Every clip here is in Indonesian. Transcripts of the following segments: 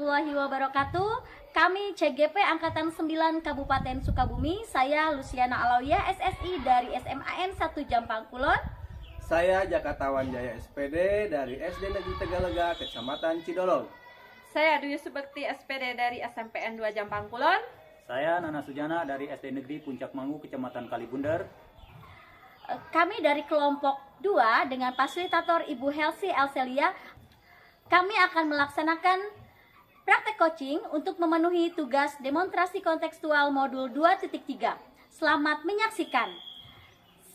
warahmatullahi wabarakatuh. Kami CGP Angkatan 9 Kabupaten Sukabumi. Saya Luciana Alawiyah SSI dari SMAN 1 Jampang Kulon. Saya Jakatawan Jaya SPD dari SD Negeri Tegalega, Kecamatan Cidolong. Saya Dwi Subekti SPD dari SMPN 2 Jampang Kulon. Saya Nana Sujana dari SD Negeri Puncak Mangu, Kecamatan Kalibundar. Kami dari kelompok 2 dengan fasilitator Ibu Helsi Elselia. Kami akan melaksanakan praktek coaching untuk memenuhi tugas demonstrasi kontekstual modul 2.3. Selamat menyaksikan.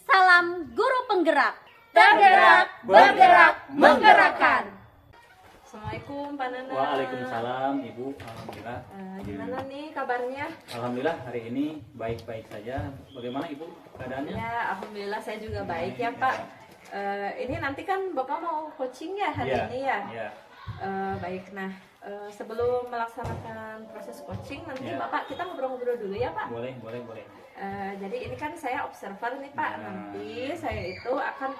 Salam guru penggerak. Tergerak, bergerak, menggerakkan. Assalamualaikum Pak Nana. Waalaikumsalam Ibu. Alhamdulillah. Gimana nih kabarnya? Alhamdulillah hari ini baik-baik saja. Bagaimana Ibu keadaannya? Ya, alhamdulillah saya juga baik ya Pak. Ini nanti kan Bapak mau coaching ya hari ini ya? Iya. Baik, nah sebelum melaksanakan proses coaching nanti Ya. Bapak kita ngobrol-ngobrol dulu ya Pak. Boleh. Jadi ini kan saya observer nih Pak. Ya. Nanti saya itu akan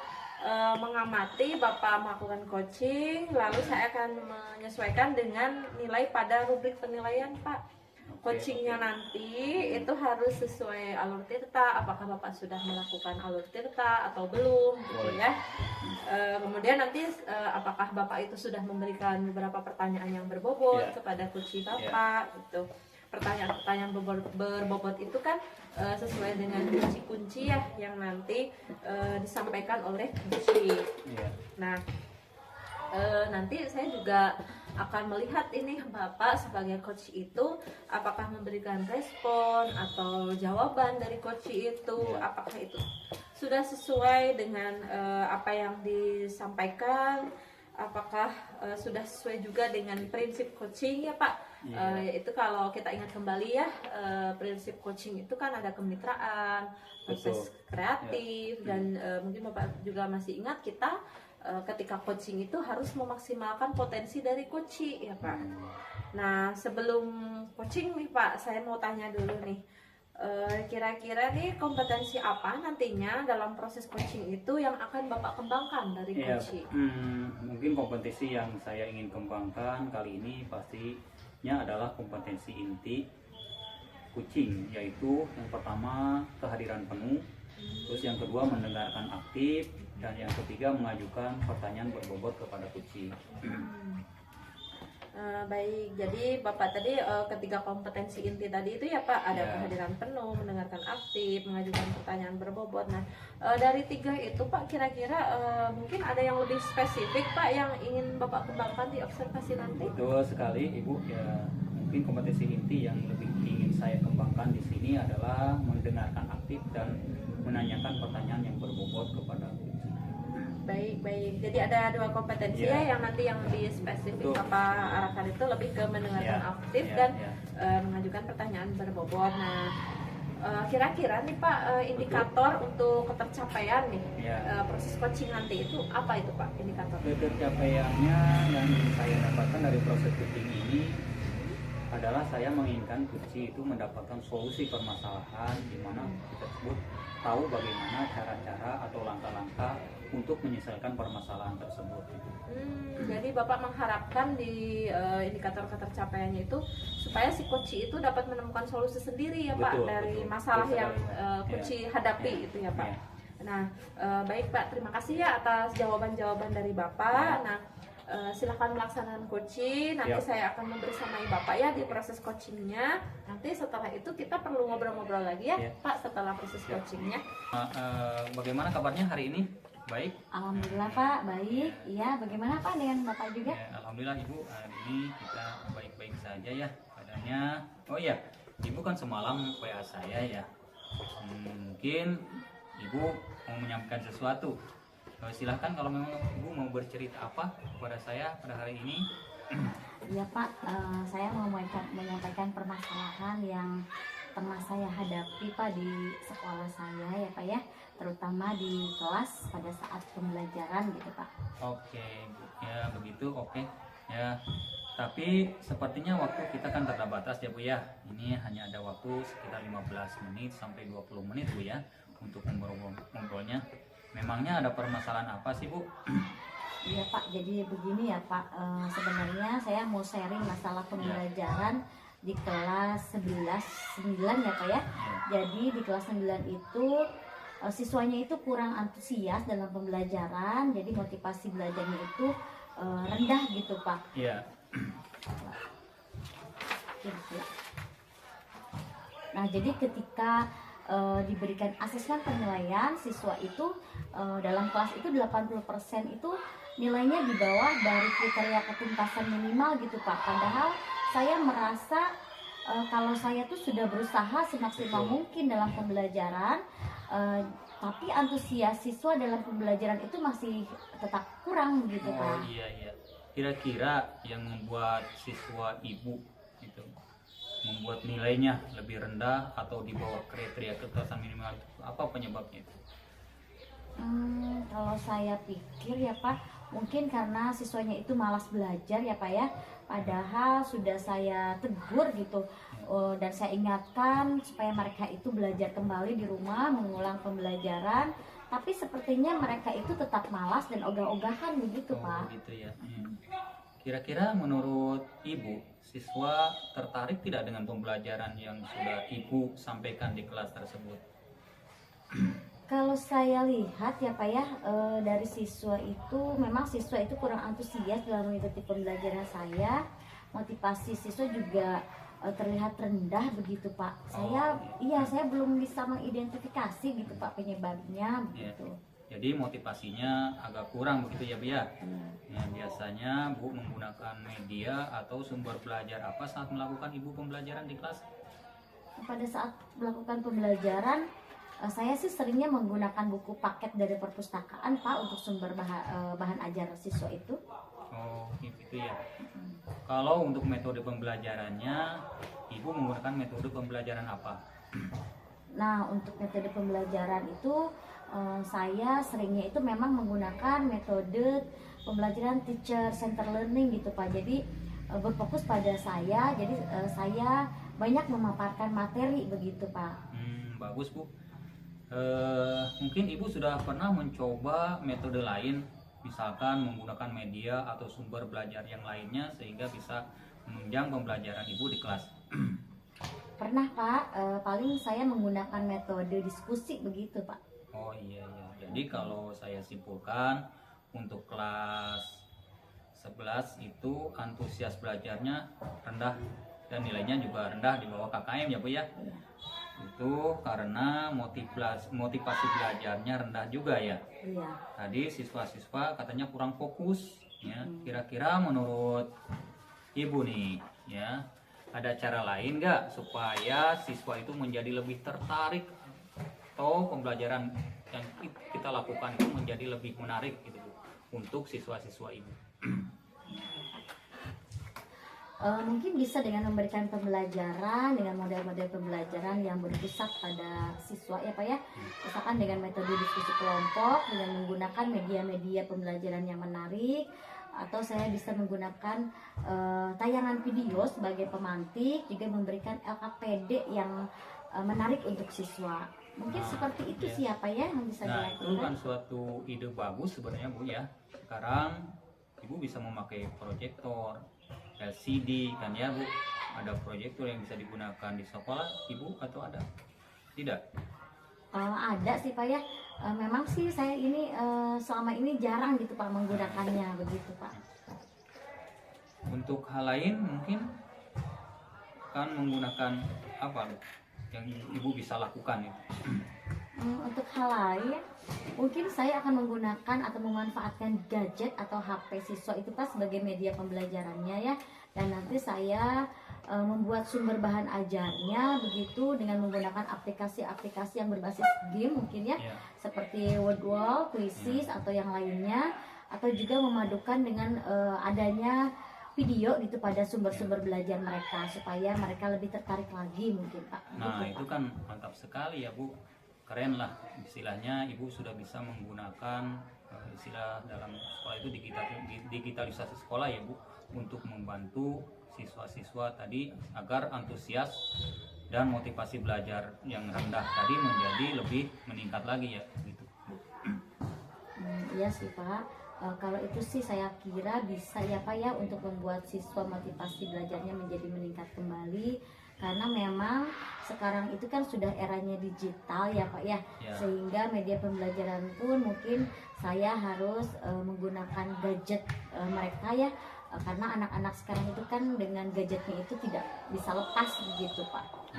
mengamati Bapak melakukan coaching, lalu saya akan menyesuaikan dengan nilai pada rubrik penilaian Pak. Coachingnya nanti itu harus sesuai alur tirta, apakah Bapak sudah melakukan alur tirta atau belum gitu ya. Kemudian nanti apakah Bapak itu sudah memberikan beberapa pertanyaan yang berbobot kepada coach Bapak gitu. Pertanyaan-pertanyaan berbobot itu kan sesuai dengan kunci-kunci ya yang nanti disampaikan oleh coach. Nah, nanti saya juga akan melihat ini Bapak sebagai coach itu apakah memberikan respon atau jawaban dari coach itu, apakah itu sudah sesuai dengan apa yang disampaikan, apakah sudah sesuai juga dengan prinsip coaching ya Pak. Yaitu kalau kita ingat kembali ya, prinsip coaching itu kan ada kemitraan, proses kreatif, dan mungkin Bapak juga masih ingat kita ketika coaching itu harus memaksimalkan potensi dari coach ya Pak. Nah sebelum coaching nih Pak, saya mau tanya dulu nih, kira-kira nih kompetensi apa nantinya dalam proses coaching itu yang akan Bapak kembangkan dari coaching? Mungkin kompetensi yang saya ingin kembangkan kali ini pastinya adalah kompetensi inti coaching, yaitu yang pertama kehadiran penuh, terus yang kedua mendengarkan aktif, dan yang ketiga mengajukan pertanyaan berbobot kepada coach. Baik, jadi Bapak tadi ketiga kompetensi inti tadi itu ya Pak, ada kehadiran penuh, mendengarkan aktif, mengajukan pertanyaan berbobot. Nah dari tiga itu Pak, kira-kira mungkin ada yang lebih spesifik Pak yang ingin Bapak kembangkan di observasi nanti? Betul sekali Ibu, ya mungkin kompetensi inti yang lebih ingin saya kembangkan di sini adalah mendengarkan aktif dan menanyakan pertanyaan yang berbobot kepada coach. Baik. Jadi ada dua kompetensi ya yang nanti yang lebih spesifik Bapak arahkan itu lebih ke mendengarkan aktif dan mengajukan pertanyaan berbobot. Nah, kira-kira nih Pak indikator untuk ketercapaian nih proses coaching nanti itu apa itu Pak indikator? Ketercapaiannya yang saya dapatkan dari proses coaching ini adalah saya menginginkan coach itu mendapatkan solusi permasalahan di mana kita sebut tahu bagaimana cara-cara atau langkah-langkah untuk menyelesaikan permasalahan tersebut. Jadi Bapak mengharapkan di indikator ketercapaiannya itu supaya si coach itu dapat menemukan solusi sendiri ya Pak dari masalah yang coach hadapi itu ya Pak. Nah baik Pak, terima kasih ya atas jawaban-jawaban dari Bapak. Nah silahkan melaksanakan coaching. Nanti saya akan membersamai Bapak ya di proses coachingnya. Nanti setelah itu kita perlu ngobrol-ngobrol lagi ya Pak setelah proses coachingnya. Bagaimana kabarnya hari ini? Baik? Alhamdulillah Pak, baik. Iya, bagaimana Pak dengan Bapak juga? Alhamdulillah Ibu, hari ini kita baik-baik saja ya keadaannya. Oh iya, Ibu kan semalam WA saya ya. Mungkin Ibu mau menyampaikan sesuatu. Silahkan kalau memang Ibu mau bercerita apa kepada saya pada hari ini. Iya Pak, saya mau menyampaikan permasalahan yang pernah saya hadapi Pak di sekolah saya ya Pak ya, terutama di kelas pada saat pembelajaran gitu Pak. Oke, ya begitu, oke. Ya, tapi sepertinya waktu kita kan terbatas ya Bu ya. Ini hanya ada waktu sekitar 15 menit sampai 20 menit Bu ya untuk ngobrolnya. Memangnya ada permasalahan apa sih Bu? Iya Pak, jadi begini ya Pak, sebenarnya saya mau sharing masalah pembelajaran di kelas 11, 9 ya Pak ya. Jadi di kelas 9 itu siswanya itu kurang antusias dalam pembelajaran, jadi motivasi belajarnya itu rendah gitu Pak. Iya. Nah, jadi ketika diberikan asesmen penilaian, siswa itu dalam kelas itu 80% itu nilainya di bawah dari kriteria ketuntasan minimal gitu Pak. Padahal saya merasa kalau saya tuh sudah berusaha semaksimal mungkin dalam pembelajaran, tapi antusias siswa dalam pembelajaran itu masih tetap kurang begitu Oh Pak. iya iya. Kira-kira yang membuat siswa ibu itu membuat nilainya lebih rendah atau di bawah kriteria ketuntasan minimal itu apa penyebabnya itu? Kalau saya pikir ya Pak, mungkin karena siswanya itu malas belajar ya Pak ya. Padahal sudah saya tegur gitu, dan saya ingatkan supaya mereka itu belajar kembali di rumah, mengulang pembelajaran. Tapi sepertinya mereka itu tetap malas dan ogah-ogahan begitu Pak. Gitu ya. Kira-kira menurut ibu, siswa tertarik tidak dengan pembelajaran yang sudah ibu sampaikan di kelas tersebut? Kalau saya lihat ya Pak ya, dari siswa itu memang siswa itu kurang antusias dalam mengikuti pembelajaran saya. Motivasi siswa juga terlihat rendah begitu Pak. Saya belum bisa mengidentifikasi gitu Pak penyebabnya begitu. Jadi motivasinya agak kurang begitu ya Bu ya? Ya, biasanya Bu menggunakan media atau sumber belajar apa saat melakukan ibu pembelajaran di kelas? Pada saat melakukan pembelajaran, saya sih seringnya menggunakan buku paket dari perpustakaan Pak untuk sumber bahan ajar siswa itu. Oh gitu ya. Kalau untuk metode pembelajarannya, ibu menggunakan metode pembelajaran apa? Nah, untuk metode pembelajaran itu saya seringnya itu memang menggunakan metode pembelajaran teacher center learning gitu Pak. Jadi berfokus pada saya, jadi saya banyak memaparkan materi begitu Pak. Bagus Bu. Mungkin ibu sudah pernah mencoba metode lain, misalkan menggunakan media atau sumber belajar yang lainnya sehingga bisa menunjang pembelajaran ibu di kelas. Pernah Pak, paling saya menggunakan metode diskusi begitu Pak. Oh iya iya. Jadi kalau saya simpulkan untuk kelas 11 itu antusias belajarnya rendah dan nilainya juga rendah di bawah KKM ya Bu ya. Itu karena motivasi belajarnya rendah juga ya. Iya. Tadi siswa-siswa katanya kurang fokus ya. Kira-kira menurut ibu nih ya, ada cara lain nggak supaya siswa itu menjadi lebih tertarik atau pembelajaran yang kita lakukan itu menjadi lebih menarik gitu Bu, untuk siswa-siswa ibu? Mungkin bisa dengan memberikan pembelajaran dengan model-model pembelajaran yang berpusat pada siswa ya Pak ya. Misalkan dengan metode diskusi kelompok, dengan menggunakan media-media pembelajaran yang menarik, atau saya bisa menggunakan tayangan video sebagai pemantik, juga memberikan LKPD yang menarik untuk siswa. Mungkin seperti itu sih apa ya yang bisa Nah dilakukan. itu kan suatu ide bagus sebenarnya Bu ya. Sekarang ibu bisa memakai proyektor LCD kan ya Bu. Ada proyektor yang bisa digunakan di sekolah ibu atau ada? Tidak? Ada sih Pak ya. Memang sih saya ini selama ini jarang gitu Pak menggunakannya begitu Pak. Untuk hal lain mungkin kan menggunakan apa Bu yang ibu bisa lakukan ya? Untuk hal lain, mungkin saya akan menggunakan atau memanfaatkan gadget atau HP siswa itu Pak sebagai media pembelajarannya ya. Dan nanti saya membuat sumber bahan ajarnya begitu dengan menggunakan aplikasi-aplikasi yang berbasis game mungkin ya, seperti Wordwall, Quizzes atau yang lainnya, atau juga memadukan dengan adanya video gitu pada sumber-sumber belajar mereka supaya mereka lebih tertarik lagi mungkin Pak. Nah Gitu, itu Pak. kan mantap sekali ya Bu, keren lah istilahnya ibu sudah bisa menggunakan istilah dalam sekolah itu digitalisasi sekolah ya Bu, untuk membantu siswa-siswa tadi agar antusias dan motivasi belajar yang rendah tadi menjadi lebih meningkat lagi ya gitu Bu. Iya sih Pak. Kalau itu sih saya kira bisa ya Pak ya, untuk membuat siswa motivasi belajarnya menjadi meningkat kembali, karena memang sekarang itu kan sudah eranya digital ya Pak ya, Ya. sehingga media pembelajaran pun mungkin saya harus menggunakan gadget mereka ya. Karena anak-anak sekarang itu kan dengan gadgetnya itu tidak bisa lepas begitu Pak.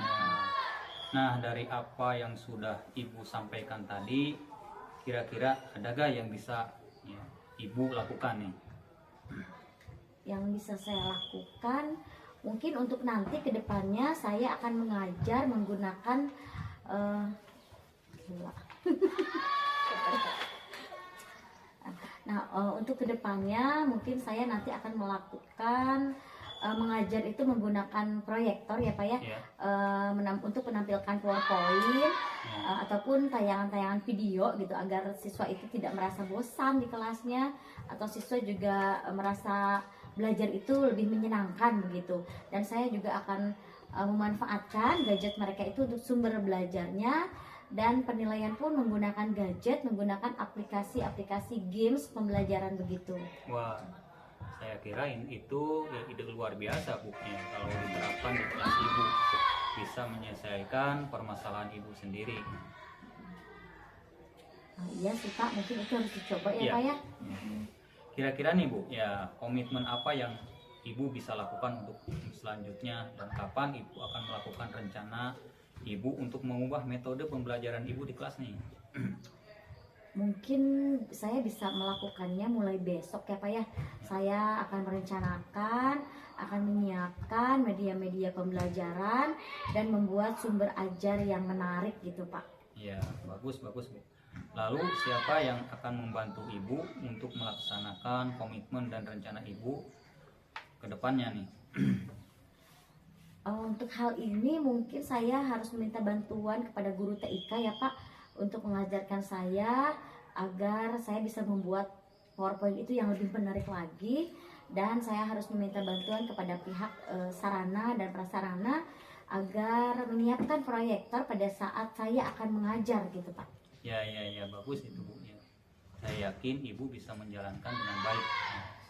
Nah, dari apa yang sudah Ibu sampaikan tadi, kira-kira ada gak yang bisa ya, Ibu lakukan nih? Yang bisa saya lakukan mungkin untuk nanti ke depannya saya akan mengajar menggunakan gila. Nah, untuk kedepannya mungkin saya nanti akan melakukan mengajar itu menggunakan proyektor ya Pak ya, Ya. untuk menampilkan PowerPoint Ya. ataupun tayangan-tayangan video gitu, agar siswa itu tidak merasa bosan di kelasnya, atau siswa juga merasa belajar itu lebih menyenangkan begitu. Dan saya juga akan memanfaatkan gadget mereka itu untuk sumber belajarnya, dan penilaian pun menggunakan gadget, menggunakan aplikasi-aplikasi games pembelajaran begitu. Wah, saya kirain itu ya, ide luar biasa Bu ya, kalau diterapkan di kelas Ibu bisa menyelesaikan permasalahan Ibu sendiri. Iya sih Pak, mungkin itu harus dicoba ya Iya. Pak ya. Kira-kira nih Bu, ya komitmen apa yang Ibu bisa lakukan untuk selanjutnya, dan kapan Ibu akan melakukan rencana Ibu untuk mengubah metode pembelajaran Ibu di kelas nih? Mungkin saya bisa melakukannya mulai besok ya Pak ya. Saya akan merencanakan, akan menyiapkan media-media pembelajaran dan membuat sumber ajar yang menarik gitu Pak. Ya, bagus Bu. Lalu siapa yang akan membantu Ibu untuk melaksanakan komitmen dan rencana Ibu ke depannya nih? Untuk hal ini mungkin saya harus meminta bantuan kepada guru TIK ya Pak, untuk mengajarkan saya agar saya bisa membuat PowerPoint itu yang lebih menarik lagi, dan saya harus meminta bantuan kepada pihak sarana dan prasarana agar menyiapkan proyektor pada saat saya akan mengajar gitu Pak. Ya, bagus itu Bu. Ya. Saya yakin Ibu bisa menjalankan dengan baik.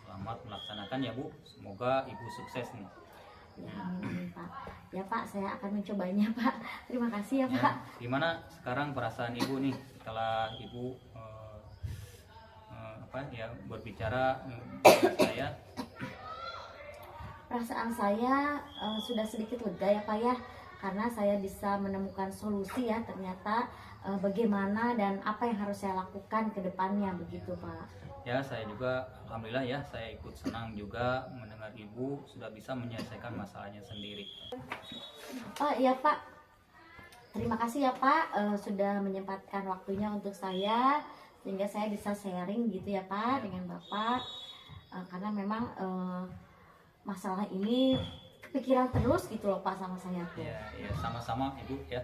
Selamat melaksanakan ya Bu. Semoga Ibu sukses nih. Ya, amin, Pak. Ya Pak, saya akan mencobanya Pak. Terima kasih ya Pak. Gimana sekarang perasaan Ibu nih setelah Ibu berbicara dengan saya? Perasaan saya sudah sedikit lega ya Pak ya, karena saya bisa menemukan solusi ya ternyata, bagaimana dan apa yang harus saya lakukan ke depannya begitu Pak. Ya, saya juga alhamdulillah ya, saya ikut senang juga mendengar Ibu sudah bisa menyelesaikan masalahnya sendiri. Oh iya Pak, terima kasih ya Pak, sudah menyempatkan waktunya untuk saya, sehingga saya bisa sharing gitu ya Pak dengan Bapak, karena memang masalah ini kepikiran terus gitu loh Pak sama saya tuh. Ya, sama-sama Ibu ya.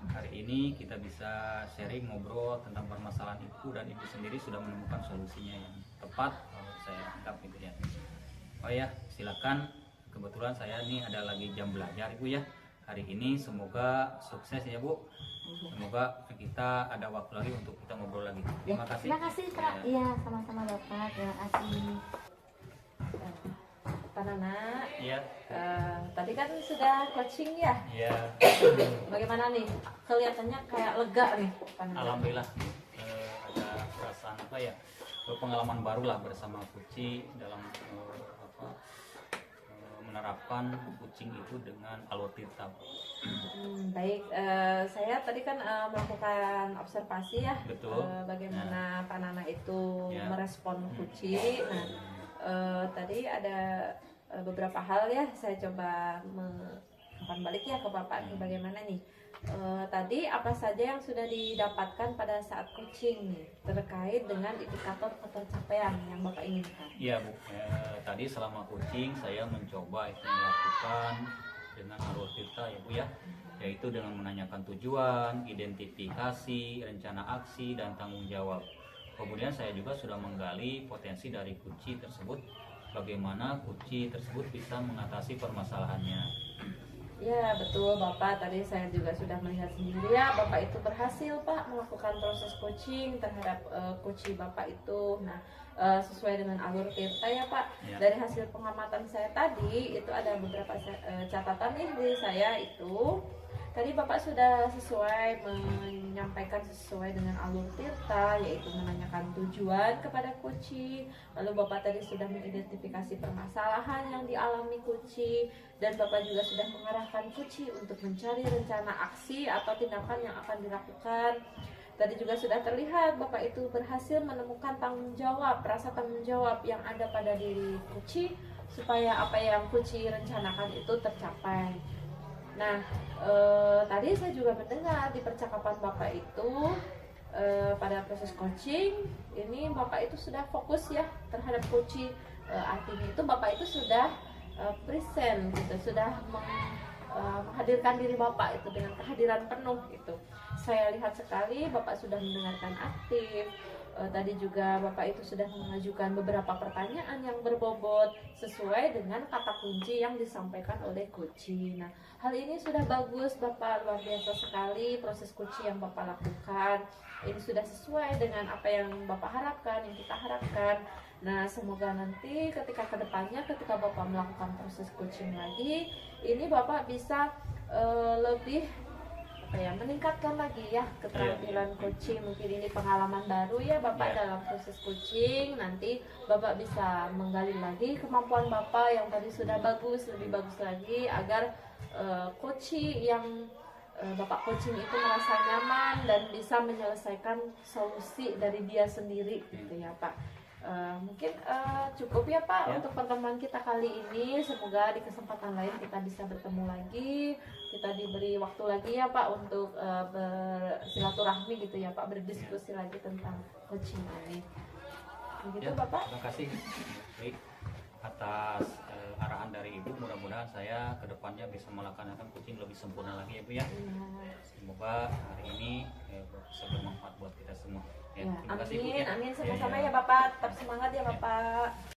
Hari ini kita bisa sharing, ngobrol tentang permasalahan Ibu, dan Ibu sendiri sudah menemukan solusinya yang tepat, kalau saya anggap gitu ya. Oh ya, silakan. Kebetulan saya nih ada lagi jam belajar Ibu ya. Hari ini semoga sukses ya Bu. Semoga kita ada waktu lagi untuk kita ngobrol lagi. Terima kasih. Terima kasih Pak. Iya, sama-sama Bapak. Terima kasih. Pak Nana, Iya. tadi kan sudah coaching ya. Iya. Bagaimana nih? Kelihatannya kayak lega nih, Pak Nana. Alhamdulillah ada perasaan apa ya, pengalaman baru lah bersama Kuci dalam menerapkan kucing itu dengan alur tirta. Baik, saya tadi kan melakukan observasi ya, Betul. bagaimana Pak Nana itu Ya. merespon kucing. Nah, tadi ada beberapa hal ya, saya coba umpan balik ya ke Bapak nih, bagaimana nih? Tadi apa saja yang sudah didapatkan pada saat coaching nih terkait dengan indikator pencapaian yang Bapak inginkan? Iya Bu, tadi selama coaching saya mencoba itu melakukan dengan alur tirta ya Bu ya, yaitu dengan menanyakan tujuan, identifikasi, rencana aksi, dan tanggung jawab. Kemudian saya juga sudah menggali potensi dari kunci tersebut, bagaimana kunci tersebut bisa mengatasi permasalahannya. Ya betul Bapak, tadi saya juga sudah melihat sendiri ya Bapak itu berhasil Pak melakukan proses coaching terhadap coaching Bapak itu. Nah sesuai dengan alur tirta ya Pak. Ya. Dari hasil pengamatan saya tadi itu ada beberapa catatan nih di saya itu. Tadi Bapak sudah sesuai menyampaikan sesuai dengan alur tirta, yaitu menanyakan tujuan kepada kucing. Lalu Bapak tadi sudah mengidentifikasi permasalahan yang dialami kucing, dan Bapak juga sudah mengarahkan kucing untuk mencari rencana aksi atau tindakan yang akan dilakukan. Tadi juga sudah terlihat Bapak itu berhasil menemukan tanggung jawab, rasa tanggung jawab yang ada pada diri kucing supaya apa yang kucing rencanakan itu tercapai. Nah, tadi saya juga mendengar di percakapan Bapak itu pada proses coaching ini Bapak itu sudah fokus ya terhadap coaching. Artinya itu Bapak itu sudah present gitu, sudah menghadirkan diri Bapak itu dengan kehadiran penuh gitu. Saya lihat sekali Bapak sudah mendengarkan aktif. Tadi juga Bapak itu sudah mengajukan beberapa pertanyaan yang berbobot sesuai dengan kata kunci yang disampaikan oleh coaching. Nah, hal ini sudah bagus Bapak, luar biasa sekali proses coaching yang Bapak lakukan. Ini sudah sesuai dengan apa yang Bapak harapkan, yang kita harapkan. Nah, semoga nanti ketika kedepannya ketika Bapak melakukan proses coaching lagi, ini Bapak bisa lebih meningkatkan lagi ya keterampilan coaching. Mungkin ini pengalaman baru ya Bapak dalam proses coaching. Nanti Bapak bisa menggali lagi kemampuan Bapak yang tadi sudah bagus, lebih bagus lagi agar coaching yang Bapak coaching itu merasa nyaman dan bisa menyelesaikan solusi dari dia sendiri gitu ya Pak. Mungkin cukup ya Pak untuk pertemuan kita kali ini. Semoga di kesempatan lain kita bisa bertemu lagi, kita diberi waktu lagi ya Pak untuk bersilaturahmi gitu ya Pak, berdiskusi lagi tentang coaching ini. Begitu Bapak. Terima kasih Baik, atas arahan dari Ibu. Mudah-mudahan saya kedepannya bisa melaksanakan coaching lebih sempurna lagi ya Bu ya. Semoga hari ini bisa bermanfaat buat kita semua. Amin, amin sama-sama ya Bapak. Tetap semangat ya Bapak.